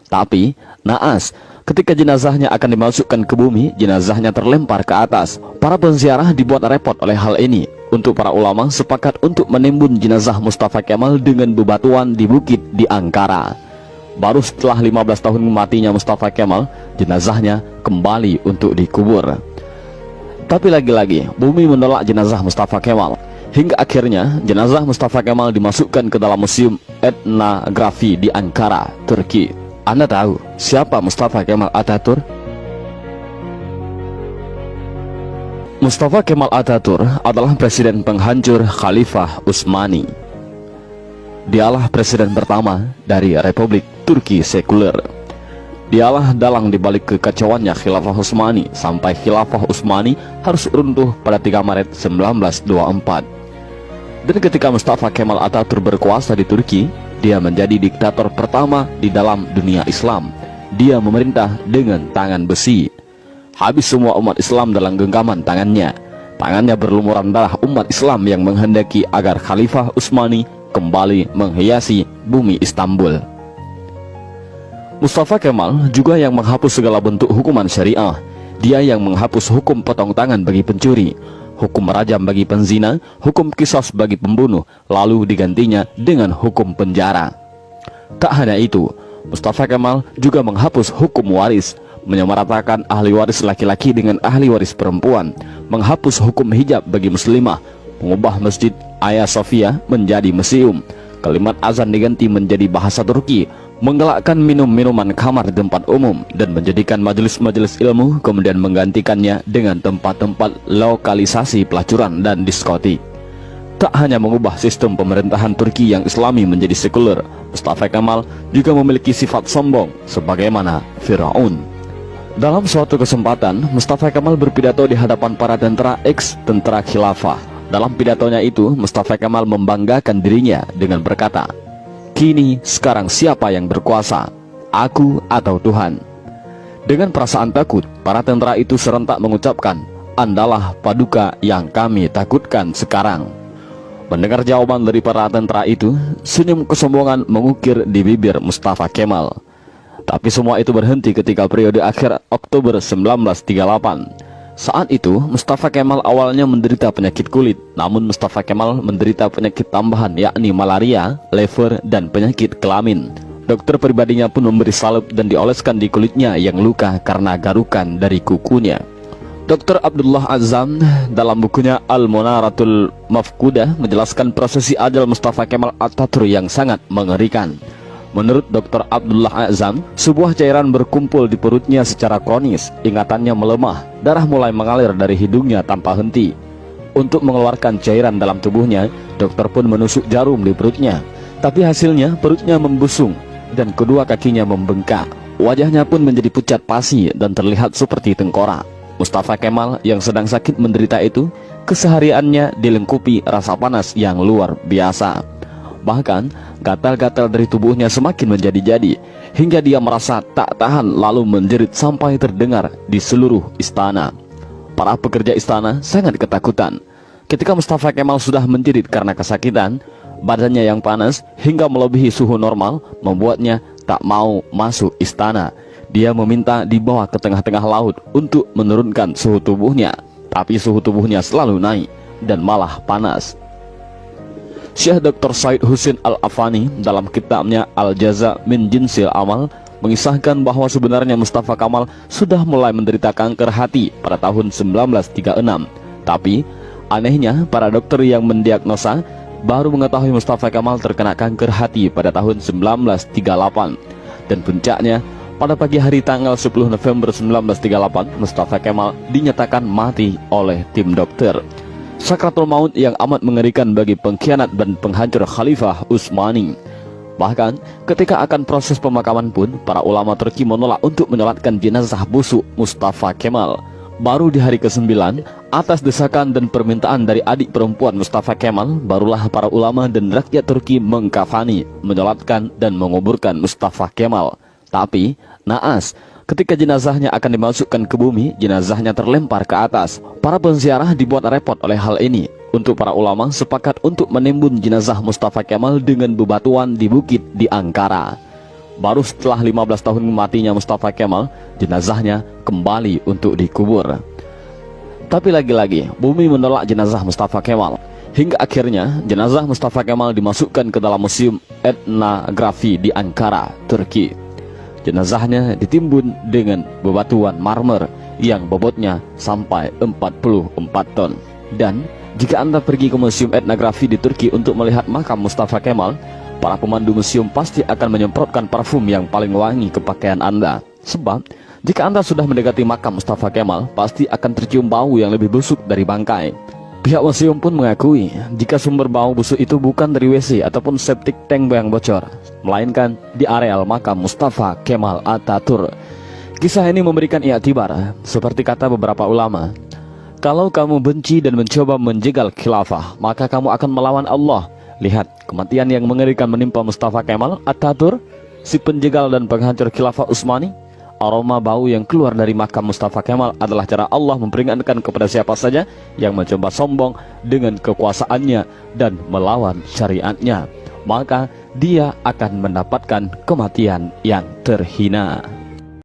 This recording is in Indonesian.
Tapi, naas, ketika jenazahnya akan dimasukkan ke bumi, jenazahnya terlempar ke atas. Para penziarah dibuat repot oleh hal ini. Untuk para ulama sepakat untuk menimbun jenazah Mustafa Kemal dengan bebatuan di bukit di Ankara. Baru setelah 15 tahun matinya Mustafa Kemal, jenazahnya kembali untuk dikubur. Tapi lagi-lagi, bumi menolak jenazah Mustafa Kemal. Hingga akhirnya, jenazah Mustafa Kemal dimasukkan ke dalam Museum Etnografi di Ankara, Turki. Anda tahu siapa Mustafa Kemal Atatürk? Mustafa Kemal Atatürk adalah presiden penghancur Khalifah Utsmani. Dialah presiden pertama dari Republik Turki sekuler. Dialah dalang dibalik kekacauannya Khilafah Utsmani sampai Khilafah Utsmani harus runtuh pada 3 Maret 1924. Dan ketika Mustafa Kemal Atatürk berkuasa di Turki, dia menjadi diktator pertama di dalam dunia Islam. Dia memerintah dengan tangan besi. Habis semua umat Islam dalam genggaman tangannya. Tangannya berlumuran darah umat Islam yang menghendaki agar Khalifah Utsmani kembali menghiasi bumi Istanbul. Mustafa Kemal juga yang menghapus segala bentuk hukuman syariah. Dia yang menghapus hukum potong tangan bagi pencuri, hukum rajam bagi penzina, hukum qisas bagi pembunuh, lalu digantinya dengan hukum penjara. Tak hanya itu, Mustafa Kemal juga menghapus hukum waris, menyamaratakan ahli waris laki-laki dengan ahli waris perempuan, menghapus hukum hijab bagi muslimah, mengubah Masjid Hagia Sophia menjadi museum, kalimat azan diganti menjadi bahasa Turki, menggalakkan minum-minuman khamar di tempat umum, dan menjadikan majelis-majelis ilmu, kemudian menggantikannya dengan tempat-tempat lokalisasi pelacuran dan diskotik. Tak hanya mengubah sistem pemerintahan Turki yang Islami menjadi sekuler, Mustafa Kemal juga memiliki sifat sombong sebagaimana Firaun. Dalam suatu kesempatan, Mustafa Kemal berpidato di hadapan para tentara ex-tentara khilafah. Dalam pidatonya itu, Mustafa Kemal membanggakan dirinya dengan berkata, "Kini sekarang siapa yang berkuasa, aku atau Tuhan?" Dengan perasaan takut, para tentara itu serentak mengucapkan, "Andalah paduka yang kami takutkan sekarang." Mendengar jawaban dari para tentara itu, senyum kesombongan mengukir di bibir Mustafa Kemal. Tapi semua itu berhenti ketika periode akhir Oktober 1938. Saat itu, Mustafa Kemal awalnya menderita penyakit kulit, namun Mustafa Kemal menderita penyakit tambahan yakni malaria, lever, dan penyakit kelamin. Dokter pribadinya pun memberi salep dan dioleskan di kulitnya yang luka karena garukan dari kukunya. Dr. Abdullah Azzam dalam bukunya Al-Munaratul Mafkudah menjelaskan prosesi ajal Mustafa Kemal Atatürk yang sangat mengerikan. Menurut Dr. Abdullah Azzam, sebuah cairan berkumpul di perutnya secara kronis, ingatannya melemah, darah mulai mengalir dari hidungnya tanpa henti. Untuk mengeluarkan cairan dalam tubuhnya, dokter pun menusuk jarum di perutnya. Tapi hasilnya perutnya membusung dan kedua kakinya membengkak. Wajahnya pun menjadi pucat pasi dan terlihat seperti tengkorak. Mustafa Kemal yang sedang sakit menderita itu, kesehariannya dilengkupi rasa panas yang luar biasa. Bahkan, gatal-gatal dari tubuhnya semakin menjadi-jadi, hingga dia merasa tak tahan lalu menjerit sampai terdengar di seluruh istana. Para pekerja istana sangat ketakutan. Ketika Mustafa Kemal sudah menjerit karena kesakitan, badannya yang panas hingga melebihi suhu normal membuatnya tak mau masuk istana. Dia meminta dibawa ke tengah-tengah laut untuk menurunkan suhu tubuhnya, tapi suhu tubuhnya selalu naik dan malah panas. Syekh Dr. Said Husin Al-Afani dalam kitabnya Al-Jaza min Jinsil Amal mengisahkan bahwa sebenarnya Mustafa Kemal sudah mulai menderita kanker hati pada tahun 1936. Tapi anehnya para dokter yang mendiagnosa baru mengetahui Mustafa Kemal terkena kanker hati pada tahun 1938. Dan puncaknya, pada pagi hari tanggal 10 November 1938, Mustafa Kemal dinyatakan mati oleh tim dokter. Sakratul maut yang amat mengerikan bagi pengkhianat dan penghancur Khalifah Utsmani. Bahkan ketika akan proses pemakaman pun, para ulama Turki menolak untuk menyolatkan jenazah busuk Mustafa Kemal. Baru di hari ke-9, atas desakan dan permintaan dari adik perempuan Mustafa Kemal, barulah para ulama dan rakyat Turki mengkafani, menyolatkan dan menguburkan Mustafa Kemal. Tapi naas, ketika jenazahnya akan dimasukkan ke bumi, jenazahnya terlempar ke atas. Para penziarah dibuat repot oleh hal ini. Untuk para ulama sepakat untuk menimbun jenazah Mustafa Kemal dengan bebatuan di bukit di Ankara. Baru setelah 15 tahun matinya Mustafa Kemal, jenazahnya kembali untuk dikubur. Tapi lagi-lagi, bumi menolak jenazah Mustafa Kemal. Hingga akhirnya, jenazah Mustafa Kemal dimasukkan ke dalam Museum Etnografi di Ankara, Turki. Jenazahnya ditimbun dengan bebatuan marmer yang bobotnya sampai 44 ton. Dan jika Anda pergi ke Museum Etnografi di Turki untuk melihat makam Mustafa Kemal, para pemandu museum pasti akan menyemprotkan parfum yang paling wangi ke pakaian Anda. Sebab, jika Anda sudah mendekati makam Mustafa Kemal, pasti akan tercium bau yang lebih busuk dari bangkai. Pihak museum pun mengakui, jika sumber bau busuk itu bukan dari WC ataupun septic tank yang bocor, melainkan di areal makam Mustafa Kemal Atatürk. Kisah ini memberikan iktibar, seperti kata beberapa ulama, kalau kamu benci dan mencoba menjegal khilafah, maka kamu akan melawan Allah. Lihat, kematian yang mengerikan menimpa Mustafa Kemal Atatürk, si penjegal dan penghancur khilafah Utsmani. Aroma bau yang keluar dari makam Mustafa Kemal adalah cara Allah memperingatkan kepada siapa saja yang mencoba sombong dengan kekuasaannya dan melawan syariatnya, maka dia akan mendapatkan kematian yang terhina.